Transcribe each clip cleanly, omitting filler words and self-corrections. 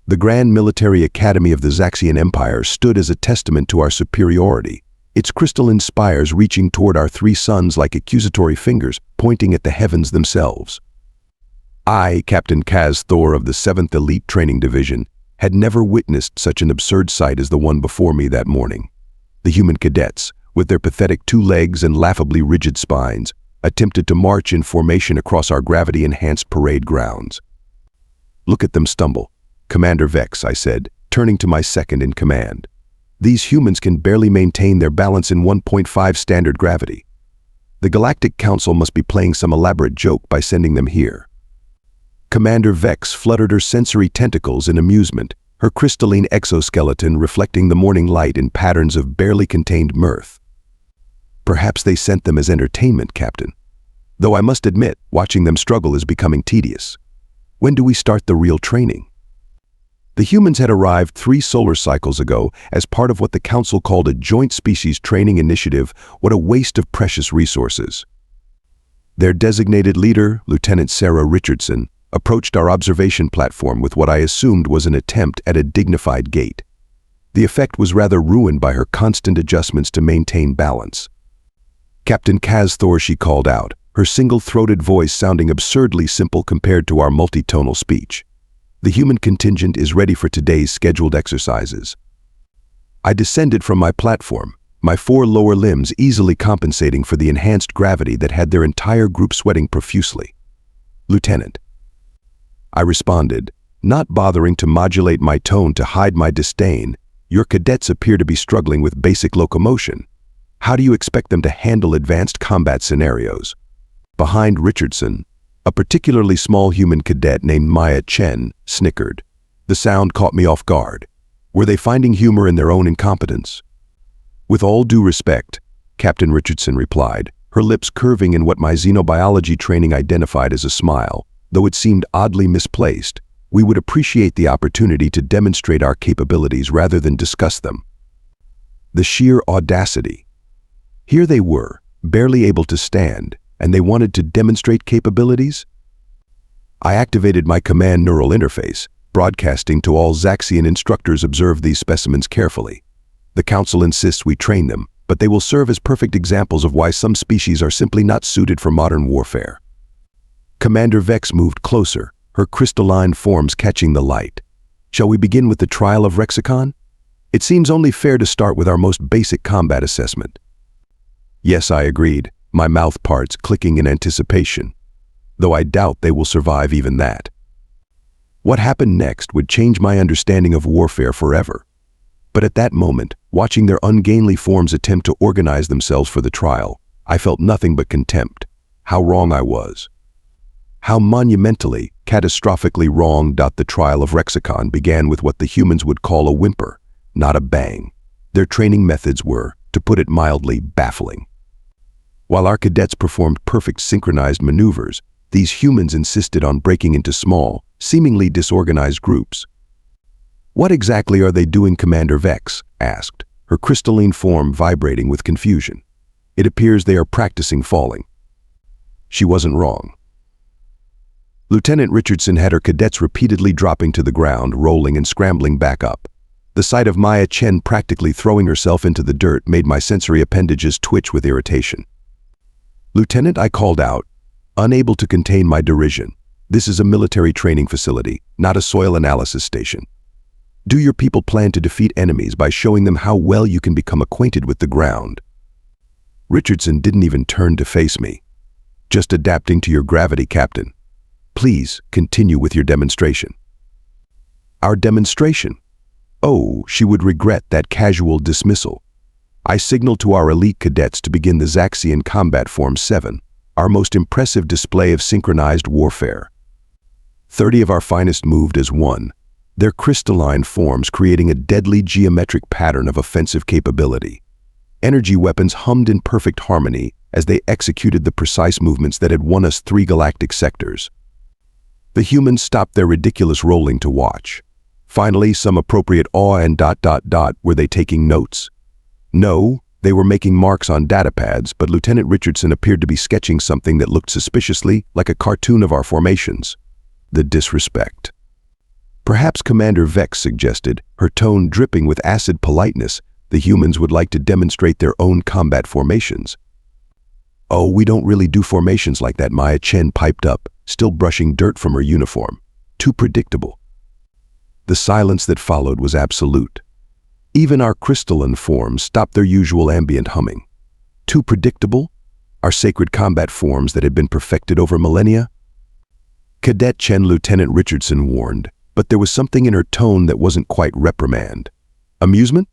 The Grand Military Academy of the Zaxian Empire stood as a testament to our superiority, its crystalline spires reaching toward our three suns like accusatory fingers pointing at the heavens themselves. I, Captain Kaz'thor of the 7th Elite Training Division, had never witnessed such an absurd sight as the one before me that morning. The human cadets, with their pathetic 2 legs and laughably rigid spines, attempted to march in formation across our gravity-enhanced parade grounds. "Look at them stumble, Commander Vex," I said, turning to my second in command. "These humans can barely maintain their balance in 1.5 standard gravity. The Galactic Council must be playing some elaborate joke by sending them here." Commander Vex fluttered her sensory tentacles in amusement, her crystalline exoskeleton reflecting the morning light in patterns of barely contained mirth. "Perhaps they sent them as entertainment, Captain. Though I must admit, watching them struggle is becoming tedious. When do we start the real training?" The humans had arrived 3 solar cycles ago as part of what the Council called a joint species training initiative. What a waste of precious resources. Their designated leader, Lieutenant Sarah Richardson, approached our observation platform with what I assumed was an attempt at a dignified gait. The effect was rather ruined by her constant adjustments to maintain balance. "Captain Kaz'thor," she called out, her single-throated voice sounding absurdly simple compared to our multitonal speech. "The human contingent is ready for today's scheduled exercises." I descended from my platform, my 4 lower limbs easily compensating for the enhanced gravity that had their entire group sweating profusely. "Lieutenant," I responded, not bothering to modulate my tone to hide my disdain, "your cadets appear to be struggling with basic locomotion. How do you expect them to handle advanced combat scenarios?" Behind Richardson, a particularly small human cadet named Chen snickered. The sound caught me off guard. Were they finding humor in their own incompetence? "With all due respect," Captain Richardson replied, her lips curving in what my xenobiology training identified as a smile, though it seemed oddly misplaced. "We would appreciate the opportunity to demonstrate our capabilities rather than discuss them." The sheer audacity. Here they were, barely able to stand, and they wanted to demonstrate capabilities? I activated my command neural interface, broadcasting to all Zaxian instructors. "Observe these specimens carefully. The Council insists we train them, but they will serve as perfect examples of why some species are simply not suited for modern warfare." Commander Vex moved closer, her crystalline forms catching the light. "Shall we begin with the trial of Rexicon? It seems only fair to start with our most basic combat assessment." "Yes," I agreed, my mouth parts clicking in anticipation, though I doubt they will survive even that. What happened next would change my understanding of warfare forever. But at that moment, watching their ungainly forms attempt to organize themselves for the trial, I felt nothing but contempt. How wrong I was. How monumentally, catastrophically wrong. The trial of Rexicon began with what the humans would call a whimper, not a bang. Their training methods were, to put it mildly, baffling. While our cadets performed perfect synchronized maneuvers, these humans insisted on breaking into small, seemingly disorganized groups. "What exactly are they doing?" Commander Vex asked, her crystalline form vibrating with confusion. "It appears they are practicing falling." She wasn't wrong. Lieutenant Richardson had her cadets repeatedly dropping to the ground, rolling and scrambling back up. The sight of Chen practically throwing herself into the dirt made my sensory appendages twitch with irritation. "Lieutenant," I called out, unable to contain my derision. "This is a military training facility, not a soil analysis station. Do your people plan to defeat enemies by showing them how well you can become acquainted with the ground?" Richardson didn't even turn to face me. "Just adapting to your gravity, Captain. Please continue with your demonstration." "Our demonstration?" Oh, she would regret that casual dismissal. I signaled to our elite cadets to begin the Zaxian Combat Form 7, our most impressive display of synchronized warfare. 30 of our finest moved as one, their crystalline forms creating a deadly geometric pattern of offensive capability. Energy weapons hummed in perfect harmony as they executed the precise movements that had won us 3 galactic sectors. The humans stopped their ridiculous rolling to watch. Finally, some appropriate awe and ... Were they taking notes? No, they were making marks on datapads, but Lieutenant Richardson appeared to be sketching something that looked suspiciously like a cartoon of our formations. The disrespect. Perhaps Commander Vex suggested, her tone dripping with acid politeness, the humans would like to demonstrate their own combat formations. "Oh, we don't really do formations like that," Maya Chen piped up, still brushing dirt from her uniform. "Too predictable." The silence that followed was absolute. Even our crystalline forms stopped their usual ambient humming. Too predictable? Our sacred combat forms that had been perfected over millennia? Cadet Chen, Lieutenant Richardson warned, but there was something in her tone that wasn't quite reprimand. Amusement?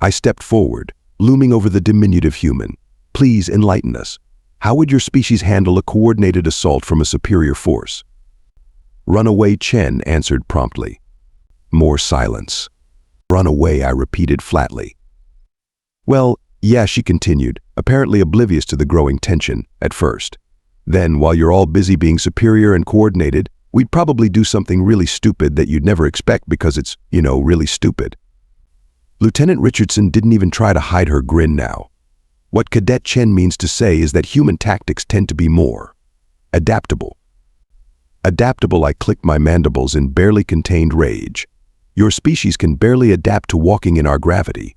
I stepped forward, looming over the diminutive human. "Please enlighten us. How would your species handle a coordinated assault from a superior force?" "Runaway," Chen answered promptly. More silence. "Runaway," I repeated flatly. "Well, yeah," she continued, apparently oblivious to the growing tension at first. "Then, while you're all busy being superior and coordinated, we'd probably do something really stupid that you'd never expect because it's, really stupid." Lieutenant Richardson didn't even try to hide her grin now. What Cadet Chen means to say is that human tactics tend to be more adaptable. Adaptable, I clicked my mandibles in barely contained rage. Your species can barely adapt to walking in our gravity.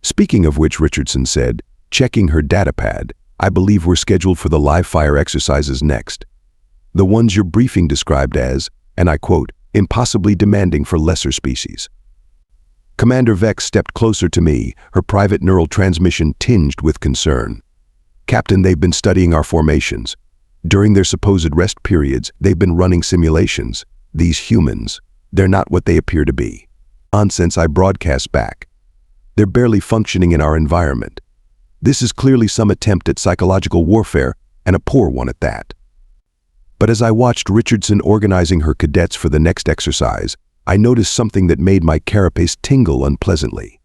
Speaking of which, Richardson said, checking her datapad, "I believe we're scheduled for the live fire exercises next. The ones your briefing described as, and I quote, impossibly demanding for lesser species." Commander Vex stepped closer to me, her private neural transmission tinged with concern. "Captain, they've been studying our formations. During their supposed rest periods, they've been running simulations. These humans, they're not what they appear to be." "Nonsense," I broadcast back. "They're barely functioning in our environment. This is clearly some attempt at psychological warfare, and a poor one at that." But as I watched Richardson organizing her cadets for the next exercise, I noticed something that made my carapace tingle unpleasantly.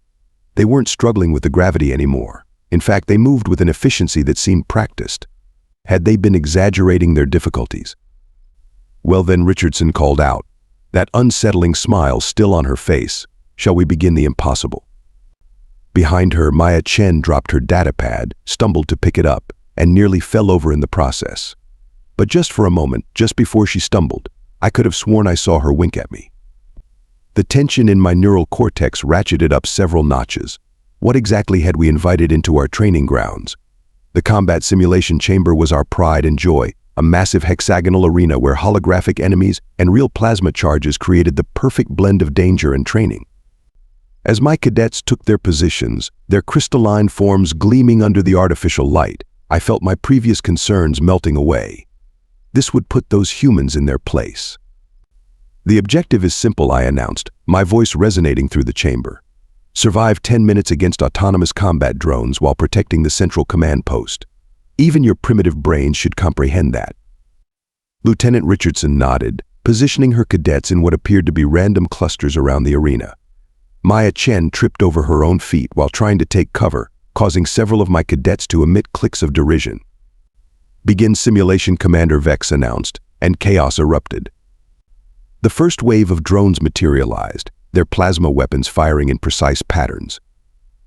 They weren't struggling with the gravity anymore. In fact, they moved with an efficiency that seemed practiced. Had they been exaggerating their difficulties? "Well then," Richardson called out, that unsettling smile still on her face, "shall we begin the impossible?" Behind her, Maya Chen dropped her datapad, stumbled to pick it up, and nearly fell over in the process. But just for a moment, just before she stumbled, I could have sworn I saw her wink at me. The tension in my neural cortex ratcheted up several notches. What exactly had we invited into our training grounds? The combat simulation chamber was our pride and joy, a massive hexagonal arena where holographic enemies and real plasma charges created the perfect blend of danger and training. As my cadets took their positions, their crystalline forms gleaming under the artificial light, I felt my previous concerns melting away. This would put those humans in their place. "The objective is simple," I announced, my voice resonating through the chamber. "Survive 10 minutes against autonomous combat drones while protecting the central command post. Even your primitive brains should comprehend that." Lieutenant Richardson nodded, positioning her cadets in what appeared to be random clusters around the arena. Maya Chen tripped over her own feet while trying to take cover, causing several of my cadets to emit clicks of derision. "Begin simulation," Commander Vex announced, and chaos erupted. The first wave of drones materialized, their plasma weapons firing in precise patterns.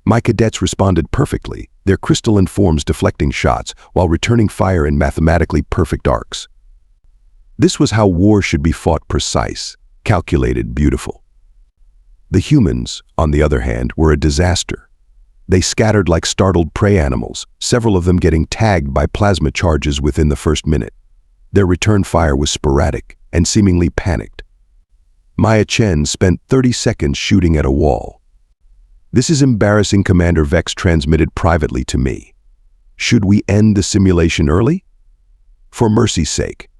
My cadets responded perfectly, their crystalline forms deflecting shots while returning fire in mathematically perfect arcs. This was how war should be fought: precise, calculated, beautiful. The humans, on the other hand, were a disaster. They scattered like startled prey animals, several of them getting tagged by plasma charges within the first minute. Their return fire was sporadic and seemingly panicked. Maya Chen spent 30 seconds shooting at a wall. "This is embarrassing," Commander Vex transmitted privately to me. "Should we end the simulation early? For mercy's sake."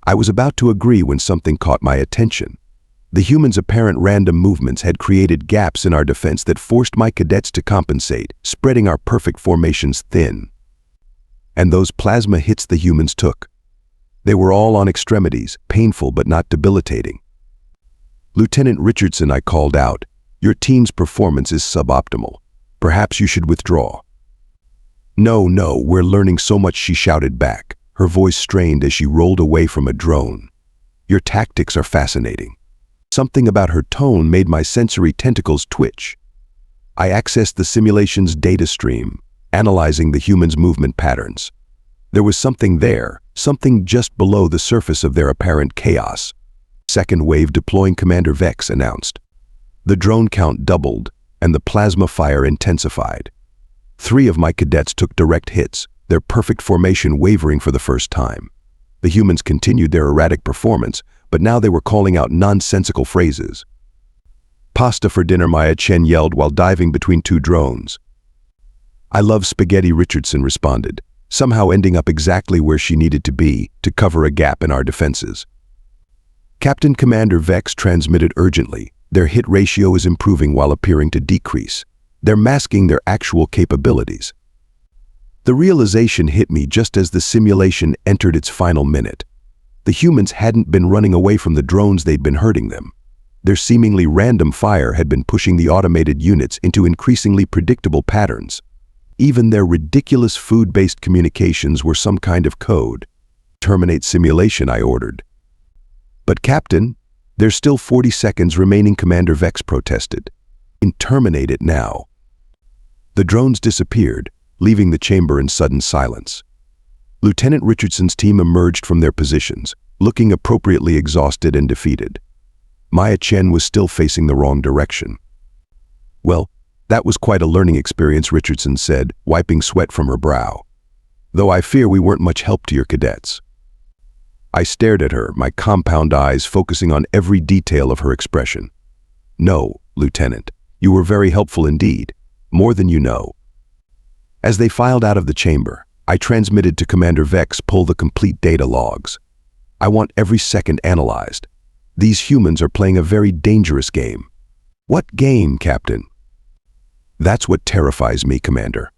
I was about to agree when something caught my attention. The humans' apparent random movements had created gaps in our defense that forced my cadets to compensate, spreading our perfect formations thin. And those plasma hits the humans took. They were all on extremities, painful but not debilitating. "Lieutenant Richardson," I called out, "your team's performance is suboptimal. Perhaps you should withdraw." No, we're learning so much," she shouted back, her voice strained as she rolled away from a drone. "Your tactics are fascinating." Something about her tone made my sensory tentacles twitch. I accessed the simulation's data stream, analyzing the humans' movement patterns. There was something there, something just below the surface of their apparent chaos. Second wave deploying, Commander Vex announced. The drone count doubled, and the plasma fire intensified. 3 of my cadets took direct hits, their perfect formation wavering for the first time. The humans continued their erratic performance, but now they were calling out nonsensical phrases. "Pasta for dinner," Chen yelled while diving between 2 drones. "I love spaghetti," Richardson responded, somehow ending up exactly where she needed to be to cover a gap in our defenses. Captain Commander Vex transmitted urgently. Their hit ratio is improving while appearing to decrease. They're masking their actual capabilities. The realization hit me just as the simulation entered its final minute. The humans hadn't been running away from the drones, they'd been hurting them. Their seemingly random fire had been pushing the automated units into increasingly predictable patterns. Even their ridiculous food-based communications were some kind of code. "Terminate simulation," I ordered. "But Captain, there's still 40 seconds remaining," Commander Vex protested. "Terminate it now." The drones disappeared, leaving the chamber in sudden silence. Lieutenant Richardson's team emerged from their positions, looking appropriately exhausted and defeated. Chen was still facing the wrong direction. "Well, that was quite a learning experience," Richardson said, wiping sweat from her brow. "Though I fear we weren't much help to your cadets." I stared at her, my compound eyes focusing on every detail of her expression. "No, Lieutenant, you were very helpful indeed, more than you know." As they filed out of the chamber, I transmitted to Commander Vex, "Pull the complete data logs. I want every second analyzed. These humans are playing a very dangerous game." "What game, Captain?" "That's what terrifies me, Commander.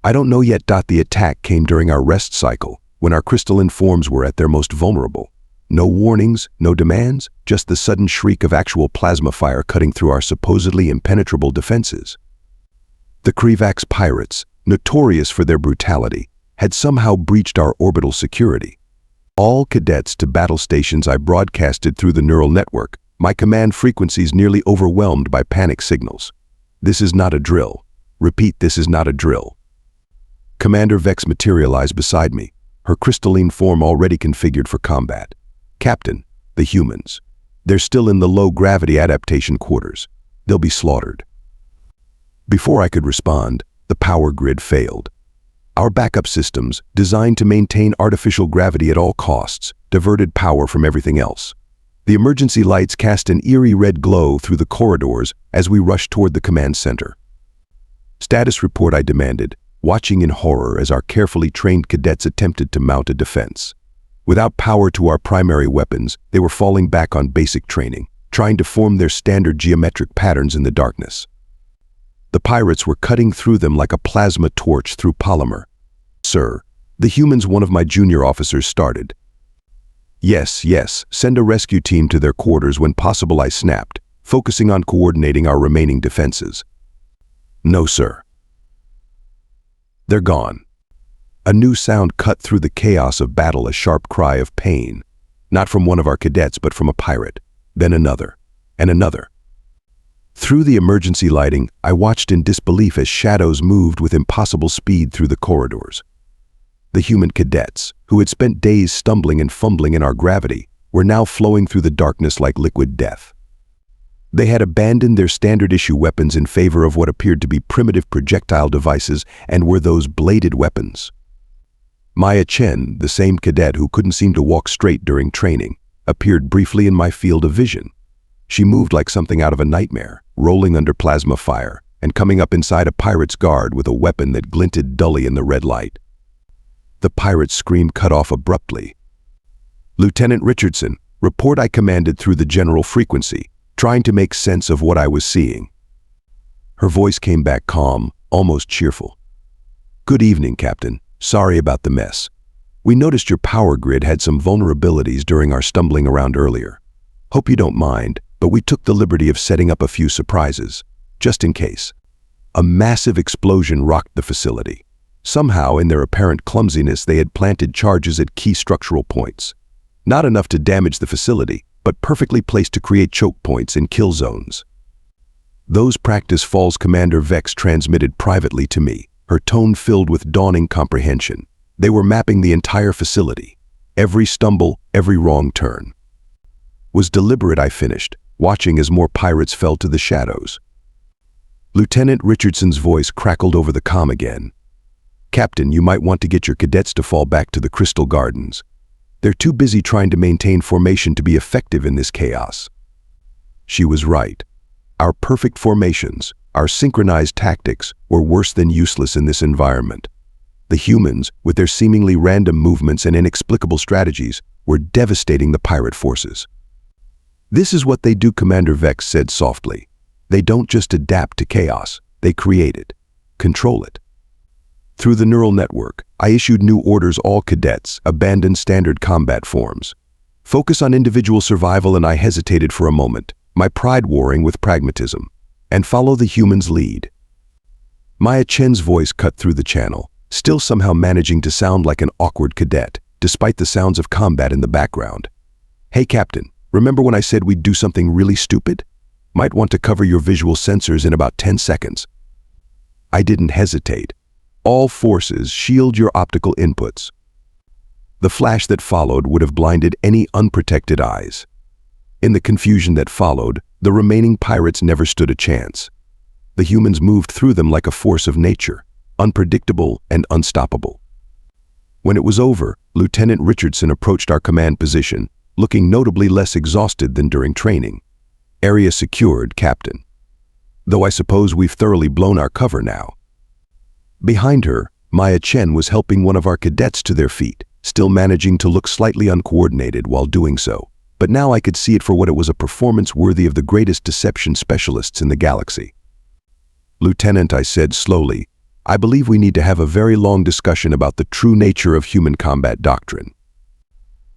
I don't know yet. The attack came during our rest cycle, when our crystalline forms were at their most vulnerable. No warnings, no demands, just the sudden shriek of actual plasma fire cutting through our supposedly impenetrable defenses. The Krivax pirates, notorious for their brutality, had somehow breached our orbital security. All cadets to battle stations I broadcasted through the neural network, my command frequencies nearly overwhelmed by panic signals. This is not a drill. Repeat, this is not a drill." Commander Vex materialized beside me, her crystalline form already configured for combat. "Captain, the humans. They're still in the low-gravity adaptation quarters. They'll be slaughtered." Before I could respond, the power grid failed. Our backup systems, designed to maintain artificial gravity at all costs, diverted power from everything else. The emergency lights cast an eerie red glow through the corridors as we rushed toward the command center. "Status report," I demanded, watching in horror as our carefully trained cadets attempted to mount a defense. Without power to our primary weapons, they were falling back on basic training, trying to form their standard geometric patterns in the darkness. The pirates were cutting through them like a plasma torch through polymer. "Sir, the humans," one of my junior officers started. Yes, send a rescue team to their quarters when possible," I snapped, focusing on coordinating our remaining defenses. "No, sir. They're gone." A new sound cut through the chaos of battle, a sharp cry of pain, not from one of our cadets but from a pirate, then another, and another. Through the emergency lighting, I watched in disbelief as shadows moved with impossible speed through the corridors. The human cadets, who had spent days stumbling and fumbling in our gravity, were now flowing through the darkness like liquid death. They had abandoned their standard-issue weapons in favor of what appeared to be primitive projectile devices, and were those bladed weapons. Chen, the same cadet who couldn't seem to walk straight during training, appeared briefly in my field of vision. She moved like something out of a nightmare, rolling under plasma fire, and coming up inside a pirate's guard with a weapon that glinted dully in the red light. The pirate's scream cut off abruptly. "Lieutenant Richardson, report," I commanded through the general frequency, trying to make sense of what I was seeing. Her voice came back calm, almost cheerful. "Good evening, Captain. Sorry about the mess. We noticed your power grid had some vulnerabilities during our stumbling around earlier. Hope you don't mind, but we took the liberty of setting up a few surprises, just in case." A massive explosion rocked the facility. Somehow, in their apparent clumsiness, they had planted charges at key structural points. Not enough to damage the facility, but perfectly placed to create choke points and kill zones. "Those practice falls," Commander Vex transmitted privately to me, her tone filled with dawning comprehension. They were mapping the entire facility. Every stumble, every wrong turn. Was deliberate, I finished, watching as more pirates fell to the shadows. Lieutenant Richardson's voice crackled over the comm again. "Captain, you might want to get your cadets to fall back to the Crystal Gardens. They're too busy trying to maintain formation to be effective in this chaos." She was right. Our perfect formations, our synchronized tactics, were worse than useless in this environment. The humans, with their seemingly random movements and inexplicable strategies, were devastating the pirate forces. "This is what they do," Commander Vex said softly. "They don't just adapt to chaos, they create it, control it." Through the neural network, I issued new orders: all cadets, abandon standard combat forms. Focus on individual survival, and I hesitated for a moment, my pride warring with pragmatism, and follow the human's lead. Maya Chen's voice cut through the channel, still somehow managing to sound like an awkward cadet, despite the sounds of combat in the background. "Hey, Captain, remember when I said we'd do something really stupid? Might want to cover your visual sensors in about 10 seconds. I didn't hesitate. "All forces, shield your optical inputs." The flash that followed would have blinded any unprotected eyes. In the confusion that followed, the remaining pirates never stood a chance. The humans moved through them like a force of nature, unpredictable and unstoppable. When it was over, Lieutenant Richardson approached our command position, looking notably less exhausted than during training. "Area secured, Captain. Though I suppose we've thoroughly blown our cover now." Behind her, Maya Chen was helping one of our cadets to their feet, still managing to look slightly uncoordinated while doing so. But now I could see it for what it was: a performance worthy of the greatest deception specialists in the galaxy. "Lieutenant," I said slowly, "I believe we need to have a very long discussion about the true nature of human combat doctrine."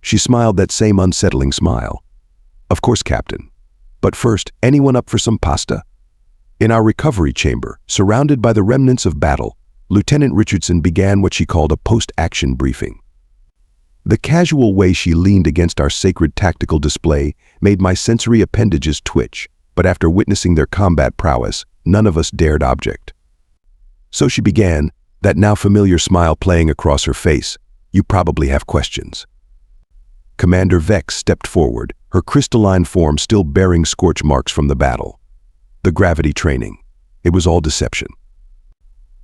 She smiled that same unsettling smile. "Of course, Captain. But first, anyone up for some pasta?" In our recovery chamber, surrounded by the remnants of battle, Lieutenant Richardson began what she called a post-action briefing. The casual way she leaned against our sacred tactical display made my sensory appendages twitch, but after witnessing their combat prowess, none of us dared object. So she began, that now familiar smile playing across her face. "You probably have questions." Commander Vex stepped forward, her crystalline form still bearing scorch marks from the battle. "The gravity training. It was all deception."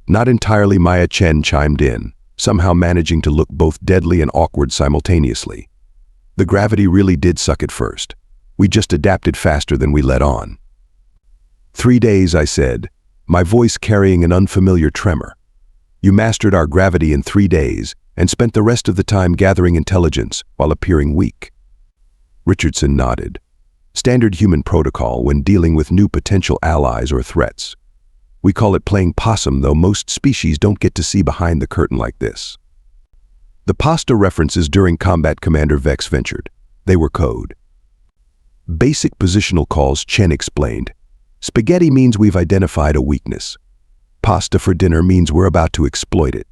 "Not entirely," Maya Chen chimed in, somehow managing to look both deadly and awkward simultaneously. "The gravity really did suck at first. We just adapted faster than we let on." 3 days, I said, my voice carrying an unfamiliar tremor. "You mastered our gravity in 3 days and spent the rest of the time gathering intelligence while appearing weak." Richardson nodded. "Standard human protocol when dealing with new potential allies or threats. We call it playing possum, though most species don't get to see behind the curtain like this." The pasta references during combat, Commander Vex ventured. They were code. "Basic positional calls," Chen explained. "Spaghetti means we've identified a weakness. Pasta for dinner means we're about to exploit it.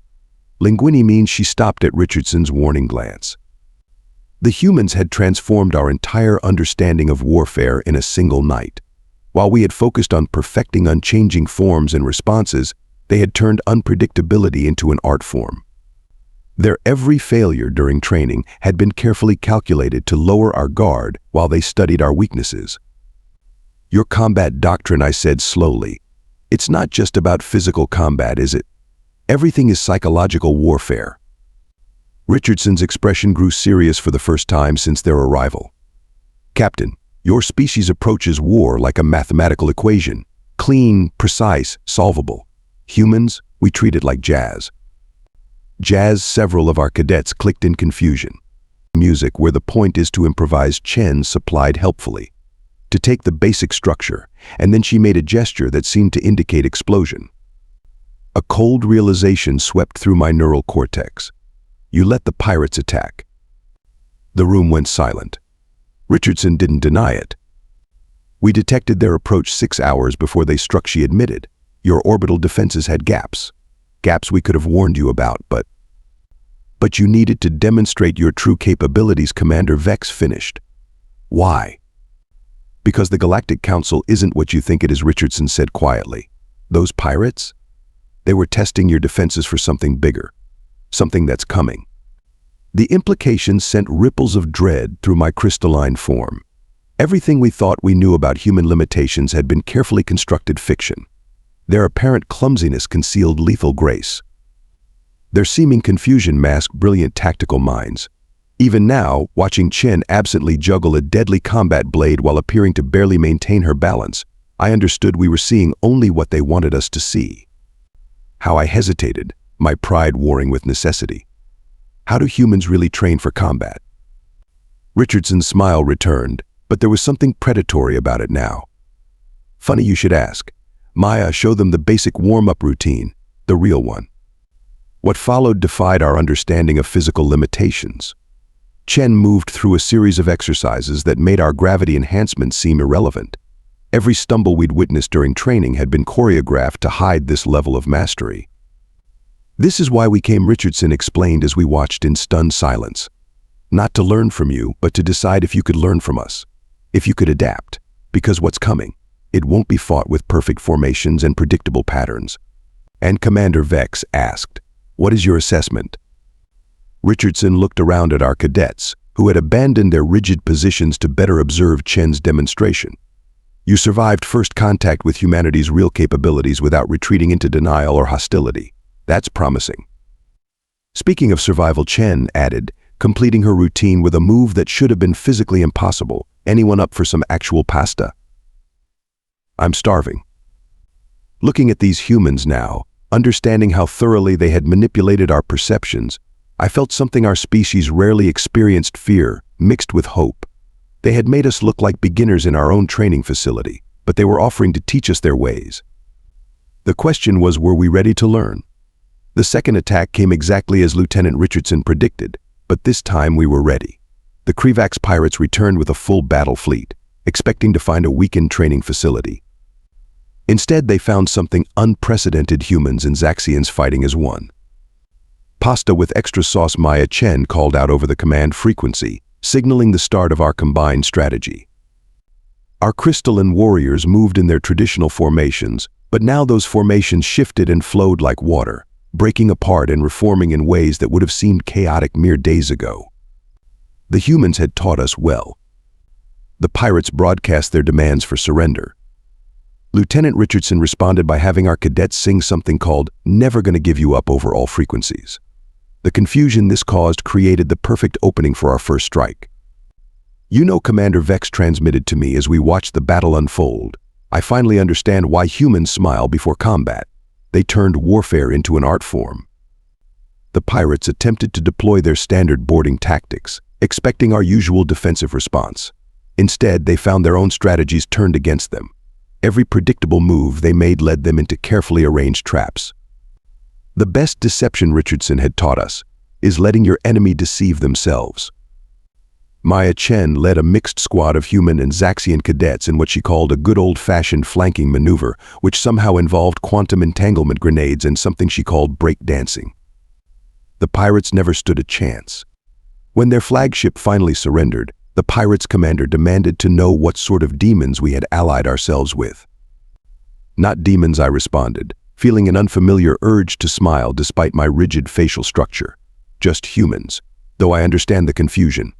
Linguini means..." She stopped at Richardson's warning glance. The humans had transformed our entire understanding of warfare in a single night. While we had focused on perfecting unchanging forms and responses, they had turned unpredictability into an art form. Their every failure during training had been carefully calculated to lower our guard while they studied our weaknesses. "Your combat doctrine," I said slowly. "It's not just about physical combat, is it? Everything is psychological warfare." Richardson's expression grew serious for the first time since their arrival. "Captain, your species approaches war like a mathematical equation. Clean, precise, solvable. Humans, we treat it like jazz." Jazz, several of our cadets clicked in confusion. Music, where the point is to improvise, Chen supplied helpfully. To take the basic structure, and then she made a gesture that seemed to indicate explosion. A cold realization swept through my neural cortex. "You let the pirates attack." The room went silent. Richardson didn't deny it. "We detected their approach 6 hours before they struck," she admitted. "Your orbital defenses had gaps. Gaps we could have warned you about, but you needed to demonstrate your true capabilities," Commander Vex finished. "Why?" "Because the Galactic Council isn't what you think it is," Richardson said quietly. "Those pirates? They were testing your defenses for something bigger. Something that's coming." The implication sent ripples of dread through my crystalline form. Everything we thought we knew about human limitations had been carefully constructed fiction. Their apparent clumsiness concealed lethal grace. Their seeming confusion masked brilliant tactical minds. Even now, watching Chen absently juggle a deadly combat blade while appearing to barely maintain her balance, I understood we were seeing only what they wanted us to see. How I hesitated, my pride warring with necessity. How do humans really train for combat? Richardson's smile returned, but there was something predatory about it now. Funny you should ask. Maya, show them the basic warm-up routine, the real one. What followed defied our understanding of physical limitations. Chen moved through a series of exercises that made our gravity enhancement seem irrelevant. Every stumble we'd witnessed during training had been choreographed to hide this level of mastery. This is why we came, Richardson explained as we watched in stunned silence. Not to learn from you, but to decide if you could learn from us. If you could adapt. Because what's coming, it won't be fought with perfect formations and predictable patterns. And Commander Vex asked, "What is your assessment?" Richardson looked around at our cadets, who had abandoned their rigid positions to better observe Chen's demonstration. You survived first contact with humanity's real capabilities without retreating into denial or hostility. That's promising. Speaking of survival, Chen added, completing her routine with a move that should have been physically impossible. Anyone up for some actual pasta? I'm starving. Looking at these humans now, understanding how thoroughly they had manipulated our perceptions, I felt something our species rarely experienced: fear, mixed with hope. They had made us look like beginners in our own training facility, but they were offering to teach us their ways. The question was, were we ready to learn? The second attack came exactly as Lieutenant Richardson predicted, but this time we were ready. The Krivax pirates returned with a full battle fleet, expecting to find a weakened training facility. Instead, they found something unprecedented: humans and Zaxians fighting as one. Pasta with extra sauce, Maya Chen called out over the command frequency, signaling the start of our combined strategy. Our crystalline warriors moved in their traditional formations, but now those formations shifted and flowed like water, breaking apart and reforming in ways that would have seemed chaotic mere days ago. The humans had taught us well. The pirates broadcast their demands for surrender. Lieutenant Richardson responded by having our cadets sing something called "Never Gonna Give You Up" over all frequencies. The confusion this caused created the perfect opening for our first strike. You know, Commander Vex transmitted to me as we watched the battle unfold. I finally understand why humans smile before combat. They turned warfare into an art form. The pirates attempted to deploy their standard boarding tactics, expecting our usual defensive response. Instead, they found their own strategies turned against them. Every predictable move they made led them into carefully arranged traps. The best deception, Richardson had taught us, is letting your enemy deceive themselves. Maya Chen led a mixed squad of human and Zaxian cadets in what she called a good old-fashioned flanking maneuver, which somehow involved quantum entanglement grenades and something she called breakdancing. The pirates never stood a chance. When their flagship finally surrendered, the pirates' commander demanded to know what sort of demons we had allied ourselves with. Not demons, I responded, feeling an unfamiliar urge to smile despite my rigid facial structure. Just humans, though I understand the confusion.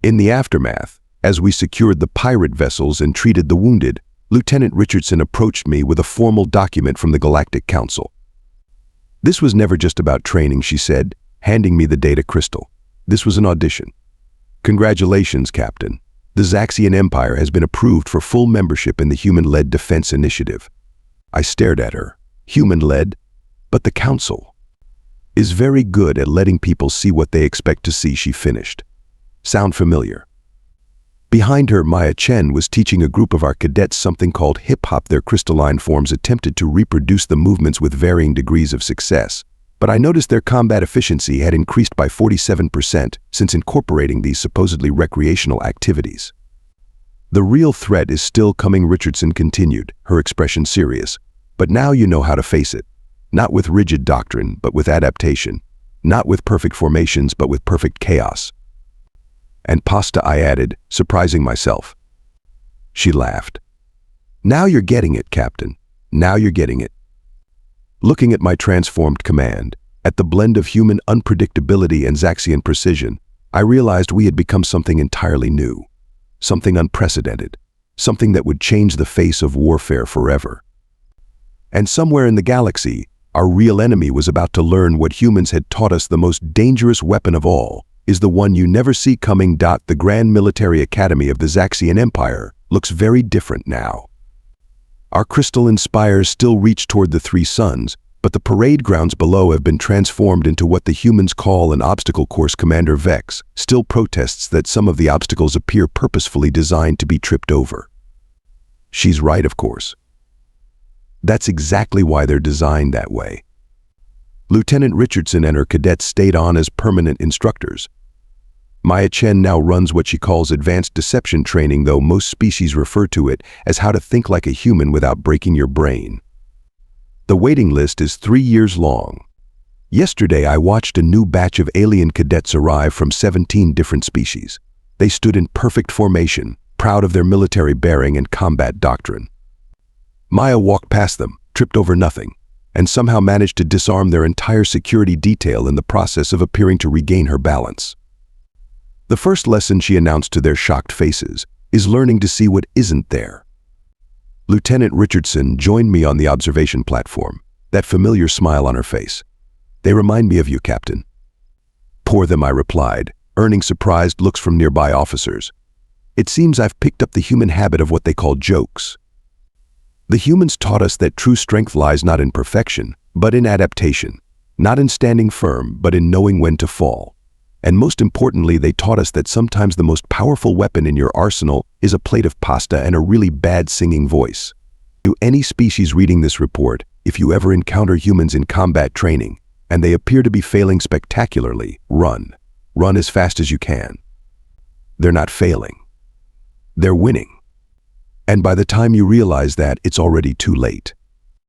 In the aftermath, as we secured the pirate vessels and treated the wounded, Lieutenant Richardson approached me with a formal document from the Galactic Council. This was never just about training, she said, handing me the data crystal. This was an audition. Congratulations, Captain. The Zaxian Empire has been approved for full membership in the Human-Led Defense Initiative. I stared at her. Human-led? But the Council is very good at letting people see what they expect to see, she finished. Sound familiar? Behind her, Maya Chen was teaching a group of our cadets something called hip-hop. Their crystalline forms attempted to reproduce the movements with varying degrees of success, but I noticed their combat efficiency had increased by 47% since incorporating these supposedly recreational activities. The real threat is still coming, Richardson continued, her expression serious. But now you know how to face it. Not with rigid doctrine, but with adaptation. Not with perfect formations, but with perfect chaos. And pasta, I added, surprising myself. She laughed. Now you're getting it, Captain. Now you're getting it. Looking at my transformed command, at the blend of human unpredictability and Zaxian precision, I realized we had become something entirely new. something unprecedented, something that would change the face of warfare forever. And somewhere in the galaxy, our real enemy was about to learn what humans had taught us: the most dangerous weapon of all is the one you never see coming. The Grand Military Academy of the Zaxian Empire looks very different now. Our crystalline spires still reach toward the three suns, but the parade grounds below have been transformed into what the humans call an obstacle course. Commander Vex still protests that some of the obstacles appear purposefully designed to be tripped over. She's right, of course. That's exactly why they're designed that way. Lieutenant Richardson and her cadets stayed on as permanent instructors. Chen now runs what she calls advanced deception training, though most species refer to it as how to think like a human without breaking your brain. The waiting list is 3 years long. Yesterday I watched a new batch of alien cadets arrive from 17 different species. They stood in perfect formation, proud of their military bearing and combat doctrine. Maya walked past them, tripped over nothing, and somehow managed to disarm their entire security detail in the process of appearing to regain her balance. The first lesson, she announced to their shocked faces, is learning to see what isn't there. Lieutenant Richardson joined me on the observation platform, that familiar smile on her face. "They remind me of you, Captain." "Pour them," I replied, earning surprised looks from nearby officers. "It seems I've picked up the human habit of what they call jokes." The humans taught us that true strength lies not in perfection, but in adaptation, not in standing firm, but in knowing when to fall. And most importantly, they taught us that sometimes the most powerful weapon in your arsenal is a plate of pasta and a really bad singing voice. To any species reading this report, if you ever encounter humans in combat training, and they appear to be failing spectacularly, run. Run as fast as you can. They're not failing. They're winning. And by the time you realize that, it's already too late.